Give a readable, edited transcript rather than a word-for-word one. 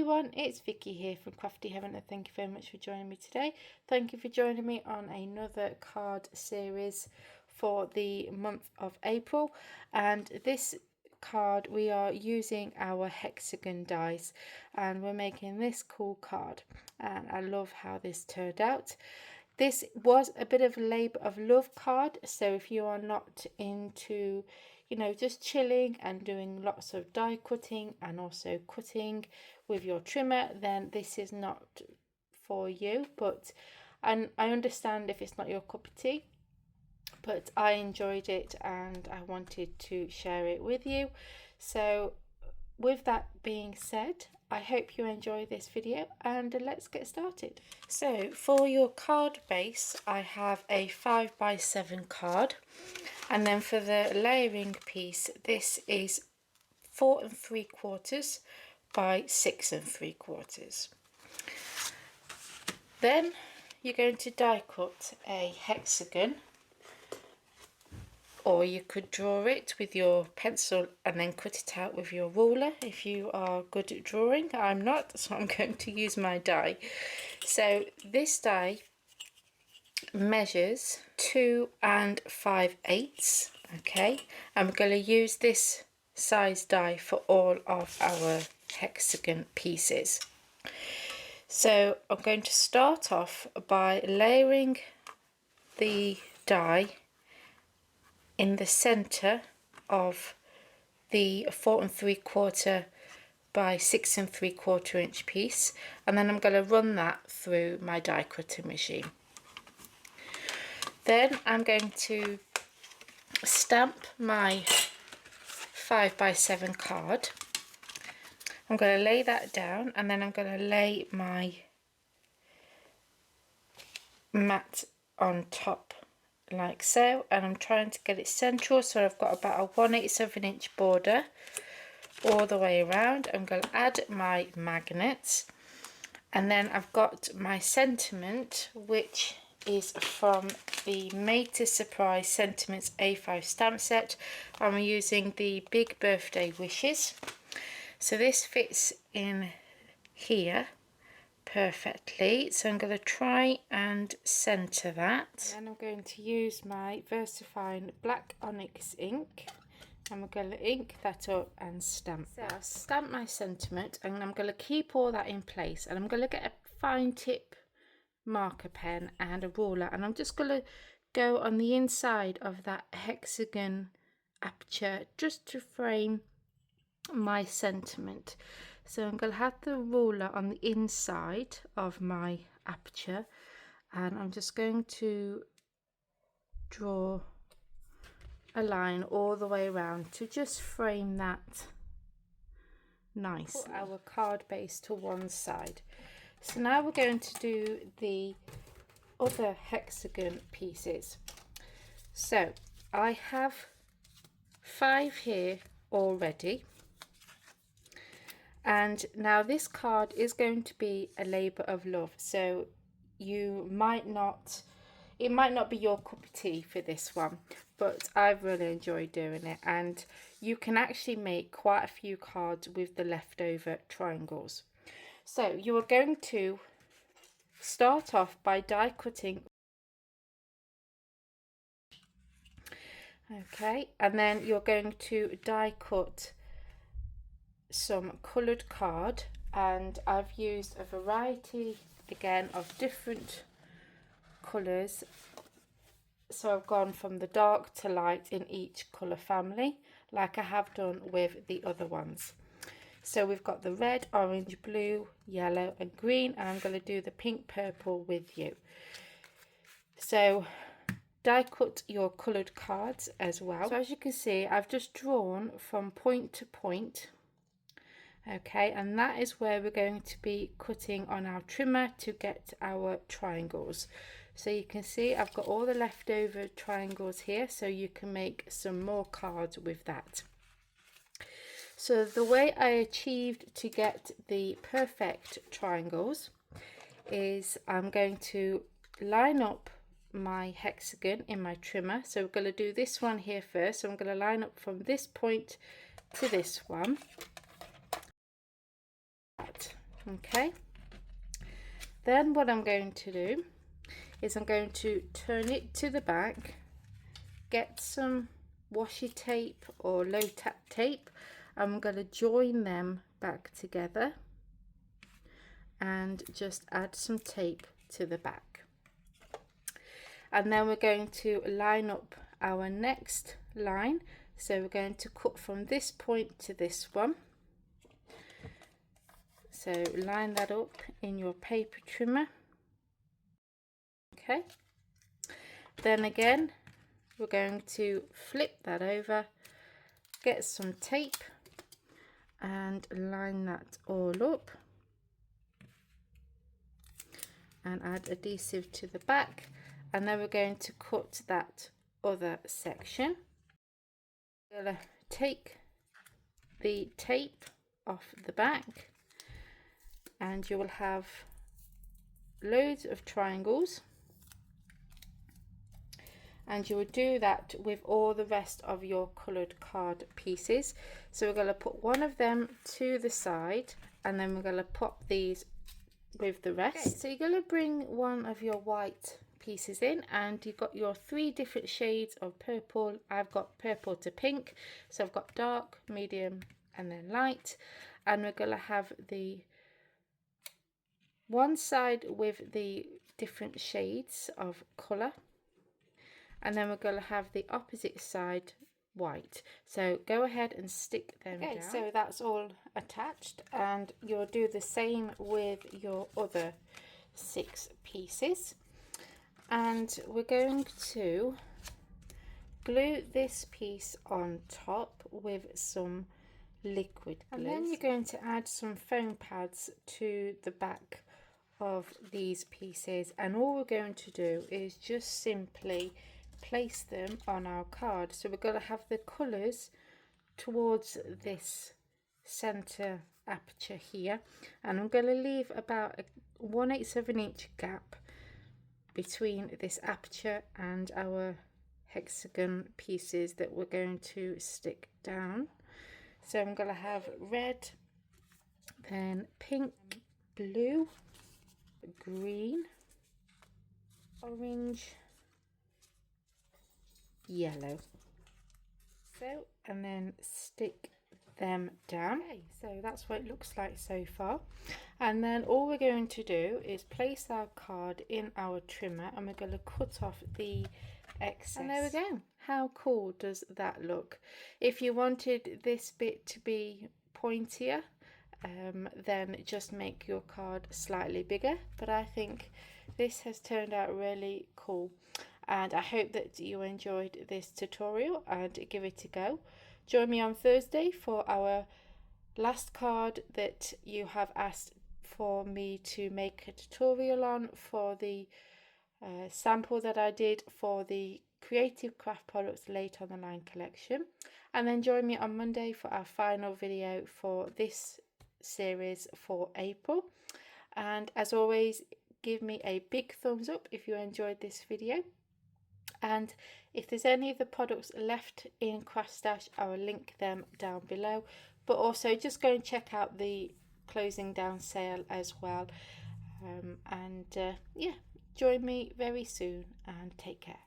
everyone, it's Vicky here from Crafty Heaven, and thank you very much for joining me today. Thank you for joining me on another card series for the month of April, and this card we are using our hexagon dies and we're making this cool card, and I love how this turned out. This was a bit of a labour of love card, so if you are not into, you know, just chilling and doing lots of die cutting and also cutting with your trimmer, then this is not for you. But I understand if it's not your cup of tea, but I enjoyed it and I wanted to share it with you. So with that being said, I hope you enjoy this video and let's get started. So for your card base, I have a 5x7 card, and then for the layering piece, this is 4 3/4 by 6 3/4. Then you're going to die cut a hexagon, or you could draw it with your pencil and then cut it out with your ruler if you are good at drawing. I'm not, so I'm going to use my die. So this die measures 2 5/8. Okay, I'm going to use this size die for all of our hexagon pieces. So I'm going to start off by layering the die in the center of the 4 3/4 by 6 3/4 inch piece, and then I'm going to run that through my die cutting machine. Then I'm going to stamp my 5x7 card. I'm going to lay that down, and then I'm going to lay my mat on top like so, and I'm trying to get it central, so I've got about a 1/8 of an inch border all the way around. I'm going to add my magnets, and then I've got my sentiment, which is from the Made to Surprise Sentiments A5 stamp set. I'm using the Big Birthday Wishes, so this fits in here perfectly. So I'm going to try and center that, and I'm going to use my VersaFine black onyx ink. I'm going to ink that up and stamp that. I've stamped my sentiment, and I'm going to keep all that in place, and I'm going to get a fine tip marker pen and a ruler, and I'm just going to go on the inside of that hexagon aperture just to frame my sentiment. So I'm going to have the ruler on the inside of my aperture, and I'm just going to draw a line all the way around to just frame that nicely. Put our card base to one side. So now we're going to do the other hexagon pieces. So I have 5 here already. And now this card is going to be a labour of love, so you might not, it might not be your cup of tea for this one, but I've really enjoyed doing it, and you can actually make quite a few cards with the leftover triangles. So you are going to start off by die cutting, okay, and then you're going to die cut some coloured card, and I've used a variety again of different colours, so I've gone from the dark to light in each colour family like I have done with the other ones. So we've got the red, orange, blue, yellow and green, and I'm going to do the pink purple with you. So die cut your coloured cards as well. So as you can see, I've just drawn from point to point. Okay, and that is where we're going to be cutting on our trimmer to get our triangles. So you can see I've got all the leftover triangles here, so you can make some more cards with that. So the way I achieved to get the perfect triangles is I'm going to line up my hexagon in my trimmer. So we're going to do this one here first. So I'm going to line up from this point to this one. Okay, then what I'm going to do is I'm going to turn it to the back, get some washi tape or low tack tape. I'm going to join them back together and just add some tape to the back. And then we're going to line up our next line. So we're going to cut from this point to this one. So line that up in your paper trimmer. Okay, then again we're going to flip that over, get some tape and line that all up and add adhesive to the back, and then we're going to cut that other section. We're going to take the tape off the back and you will have loads of triangles, and you will do that with all the rest of your coloured card pieces. So we're going to put one of them to the side and then we're going to pop these with the rest. Okay, so you're going to bring one of your white pieces in and you've got your 3 different shades of purple. I've got purple to pink, so I've got dark, medium and then light, and we're going to have the one side with the different shades of colour, and then we're going to have the opposite side white. So go ahead and stick them down. So that's all attached, and you'll do the same with your other 6 pieces. And we're going to glue this piece on top with some liquid glue. And then you're going to add some foam pads to the back of these pieces, and all we're going to do is just simply place them on our card. So we're going to have the colours towards this centre aperture here, and I'm going to leave about a 1/8 of an inch gap between this aperture and our hexagon pieces that we're going to stick down. So I'm going to have red, then pink, blue, green, orange, yellow. So, and then stick them down. Okay, so that's what it looks like so far. And then all we're going to do is place our card in our trimmer and we're going to cut off the excess. And there we go. How cool does that look? If you wanted this bit to be pointier, then just make your card slightly bigger, but I think this has turned out really cool, and I hope that you enjoyed this tutorial and give it a go. Join me on Thursday for our last card that you have asked for me to make a tutorial on for the sample that I did for the Creative Craft Products Late on the Line collection, and then join me on Monday for our final video for this series for April. And as always, give me a big thumbs up if you enjoyed this video, and if there's any of the products left in CraftStash, I will link them down below, but also just go and check out the closing down sale as well. Yeah, join me very soon and take care.